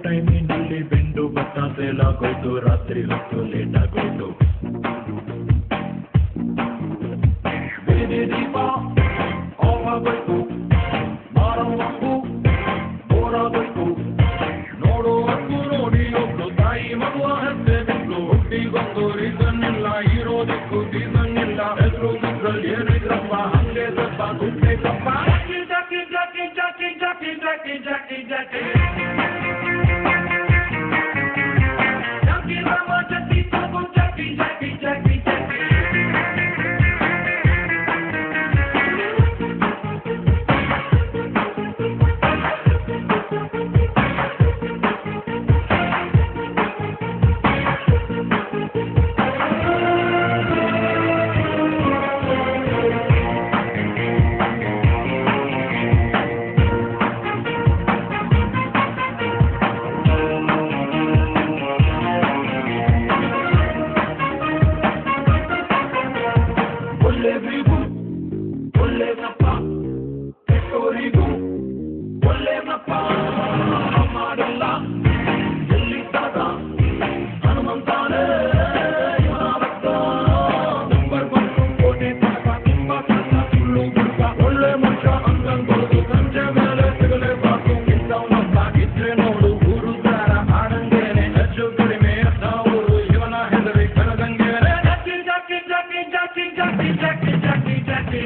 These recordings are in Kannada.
ಟೈಮಿನಲ್ಲಿ ಬೆಂಡು ಭತ್ತ ಸೇಲಾಗೋಯ್ತು, ರಾತ್ರಿ ಹೊತ್ತು ಲೇಟ್ ಆಗೋಯ್ತು. ಬೀದಿ ದೀಪ ಆಫ್ ಆಗೋಯ್ತು, ಮಾರವ್ವಕ್ಕೂ ಬೋರಾಗೋಯ್ತು. ನೋಡುವಕ್ಕೂ ನೋಡಿ ಒಬ್ಳು ತಾಯಿ ಮಗುವ ಹೆಜ್ಜೆ ಬಿಟ್ಲು. ಹುಟ್ಟಿಗೊಂದು ರೀಸನ್ ಇಲ್ಲ, ಇರೋದಕ್ಕೂ ಸೀಸನ್ ಇಲ್ಲ. ಹೆಸರು ಇದ್ರಲ್ಲಿ ಏನಿದ್ರಪ್ಪ, ಹಂಗೆ ಸ್ವಲ್ಪ ಗುಡ್ಡೆ ಕಪ್ಪ. ಜಾಕಿ ಜಾಕಿ ಜಾಕಿ ಜಾಕಿ ಜಾಕಿ ಜಾಕಿ ಜಾಕಿ ಜಾಕಿ ರಾಮ ಜಾಕಿ ತಗೋ ಜಾಕಿ ಜಾಕಿ ಜಾಕಿ ಜಾಕಿ. ಒಳ್ಳೆಯವರಿಗೂ ಒಳ್ಳೆಯದಪ್ಪ, ಕೆಟ್ಟವರಿಗೂ ಒಳ್ಳೆಯದಪ್ಪ. ಮಾಡಲ್ಲ ಎಲ್ಲಿದ್ದಾಗ ಹನುಮಂತಾನೇ ಇವನಾವತ್ತ. ನಂಬರ್ ಬಂದು ಕೋಟೆ ತನಕ ತುಂಬ ಕಷ್ಟ, ಸುಳ್ಳು ಗುಡ್ಕ. ಒಳ್ಳೆ ಮನುಷ್ಯ ಅಂಗಂಗೋದು ಸಂಜೆ ಮೇಲೆ ಸಿಗಲೇಬಾರ್ದು. ಇಂಥವನೊಬ್ಬಾಗಿದ್ರೆ ನೋಡು, ಊರು ದಾರ ಆಡಂಗೇನೆ. ಹೆಚ್ಚು ಕಡಿಮೆ ನಾವು ಇವನ ಹೆದರಿ ಕರೆದಂಗೇನೆ. ಜಾಕಿ ಜಾಕಿ ಜಾಕಿ ಜಾಕಿ ಜಾಕಿ ಜಾಕಿ ಜಾಕಿ ಜಾಕಿ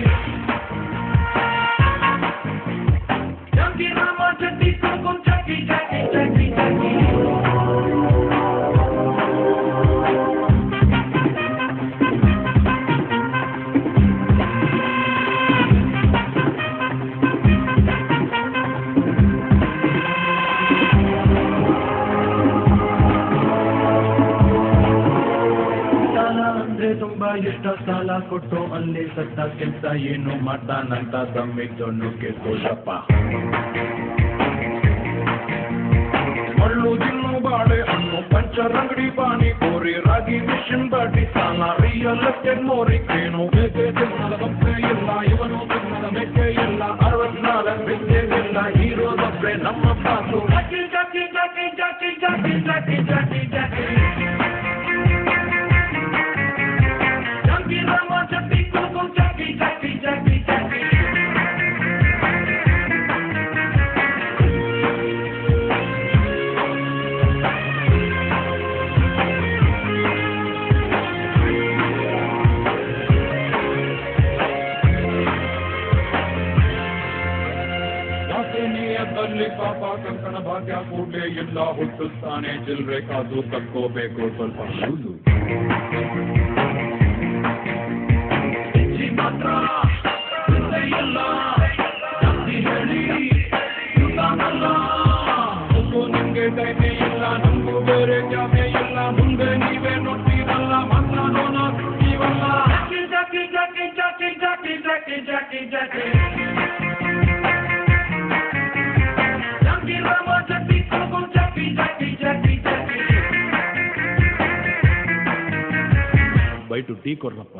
ಜಾಕಿ ರಾಮ ಜಾಕಿ ತಗೋ ಜಾಕಿ ಜಾಕಿ ಜಾಕಿ ಜಾಕಿ. ಸಾಲ ಅಂದ್ರೆ ತುಂಬಾ ಇಷ್ಟ, ಸಾಲ ಕೊಟ್ಟು ಅಲ್ಲಿ ಸತ್ತ ಕೆಲ್ಸ ಏನು ಮಾಡ್ತಾನಂತ ದಮ್ಮಿದ್ದೊಣ್ಣು ಕೇಳ್ಕೊಳ್ಳಪ್ಪ. ಮಳ್ಳು ತಿನ್ನು ಬಾಳೆ ಹಣ್ಣು, ಪಂಚರಂಗಡಿ ಪಾನಿಪುರಿ, ರಾಗಿ ಮಿಷನ್ ಬಾಟಿ, ಸಾಲ ರಿಯಲ್ ಎಸ್ಟೇಟ್ ಮೋರಿ. ಏನು ಬೇಕೆ ತಿನ್ನದ ಕಂಪೆ ಇಲ್ಲ, ಇವನು ತಿನ್ನದ ಮೆಕ್ಕೆ ಇಲ್ಲ. 64 ಬಿದ್ದೆ ಇಲ್ಲ, ಹೀರೋದೊಬ್ಬರೇ ನಮ್ಮ ಬಾಸು. ಜಾಕಿ ಜಾಕಿ ಜಾಕಿ ಜಾಕಿ ಜಾಕಿ ಜಾಕಿ ಜಾಕಿ ಜಾಕಿ ಜಾಕಿ ರಾಮ ಜಾಕಿ ತಗೋ ಜಾಕಿ ಜಾಕಿ ಜಾಕಿ ಜಾಕಿ. ದಲ್ಲಿ ಪಾಪ ಕಂಕಣ ಭಾಗ್ಯ ಕೂಡಲೇ ಇಲ್ಲ, ಹುಟ್ಟುತ್ತಾನೆ ಚಿಲ್ರೆ ಕಾದು ತಕ್ಕೋಬೇಕು ಸ್ವಲ್ಪ ಹುಲ್ಲು. ಮಾತ್ರ ಇಲ್ಲ ಜಾಸ್ತಿ ಹೇಳಿ ಯುದ್ಧನಲ್ಲ. ನಿಮ್ಗೆ ಟೈಮೇ ಇಲ್ಲ, ನಮಗೂ ಬೇರೆ ಜಾಮೆ ಇಲ್ಲ. ಮುಂದೆ ನೀವೇ ನೋಡ್ತೀರಲ್ಲ, ಮಾತಾಡೋಣ ಸುತ್ತೀವಲ್ಲ. ಜಾಕಿ ಜಾಕಿ ಜಾಕಿ ಜಾಕಿ ಜಾಕಿ ಜಾಕಿ ಜಾಕಿ ಜಾಕಿ ರಾಮ ಜಾಕಿ ತಗೋ ಜಾಕಿ ಜಾಕಿ ಜಾಕಿ ಜಾಕಿ. By two tea ಕೊಡ್ರಪ್ಪ.